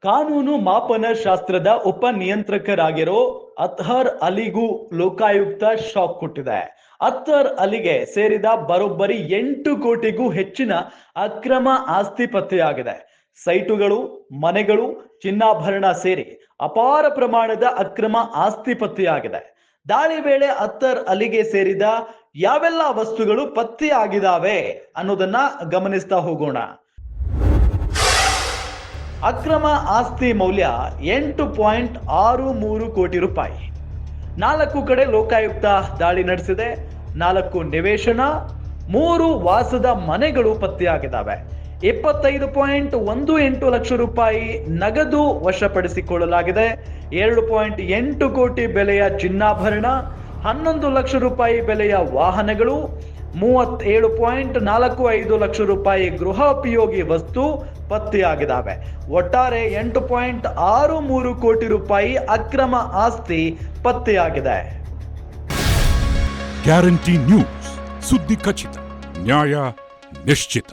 ಕಾನೂನು ಮಾಪನ ಶಾಸ್ತ್ರದ ಉಪ ನಿಯಂತ್ರಕರಾಗಿರೋ ಅತ್ಹರ್ ಅಲಿಗೂ ಲೋಕಾಯುಕ್ತ ಶಾಕ್ ಕೊಟ್ಟಿದೆ. ಅತ್ಹರ್ ಅಲಿಗೆ ಸೇರಿದ ಬರೋಬ್ಬರಿ 8 ಕೋಟಿಗೂ ಹೆಚ್ಚಿನ ಅಕ್ರಮ ಆಸ್ತಿ ಪತ್ತೆಯಾಗಿದೆ. ಸೈಟುಗಳು, ಮನೆಗಳು, ಚಿನ್ನಾಭರಣ ಸೇರಿ ಅಪಾರ ಪ್ರಮಾಣದ ಅಕ್ರಮ ಆಸ್ತಿ ಪತ್ತೆಯಾಗಿದೆ. ದಾಳಿ ವೇಳೆ ಅತ್ಹರ್ ಅಲಿಗೆ ಸೇರಿದ ಯಾವೆಲ್ಲ ವಸ್ತುಗಳು ಪತ್ತೆಯಾಗಿದ್ದಾವೆ ಅನ್ನೋದನ್ನ ಗಮನಿಸ್ತಾ ಹೋಗೋಣ. ಅಕ್ರಮ ಆಸ್ತಿ ಮೌಲ್ಯ 8.63 ಕೋಟಿ ರೂಪಾಯಿ. 4 ಕಡೆ ಲೋಕಾಯುಕ್ತ ದಾಳಿ ನಡೆಸಿದೆ. 4 ನಿವೇಶನ, 3 ವಾಸದ ಮನೆಗಳು ಪತ್ತೆಯಾಗಿದ್ದಾವೆ. 25.18 ಲಕ್ಷ ರೂಪಾಯಿ ನಗದು ವಶಪಡಿಸಿಕೊಳ್ಳಲಾಗಿದೆ. 2.8 ಕೋಟಿ ಬೆಲೆಯ ಚಿನ್ನಾಭರಣ, 11 ಲಕ್ಷ ರೂಪಾಯಿ ಬೆಲೆಯ ವಾಹನಗಳು, 37.45 ಲಕ್ಷ ರೂಪಾಯಿ ಗೃಹೋಪಯೋಗಿ ವಸ್ತು ಪತ್ತೆಯಾಗಿದ್ದಾವೆ. ಒಟ್ಟಾರೆ 8.63 ಕೋಟಿ ರೂಪಾಯಿ ಅಕ್ರಮ ಆಸ್ತಿ ಪತ್ತೆಯಾಗಿದೆ. ಗ್ಯಾರಂಟಿ ನ್ಯೂಸ್, ಸುದ್ದಿ ಖಚಿತ, ನ್ಯಾಯ ನಿಶ್ಚಿತ.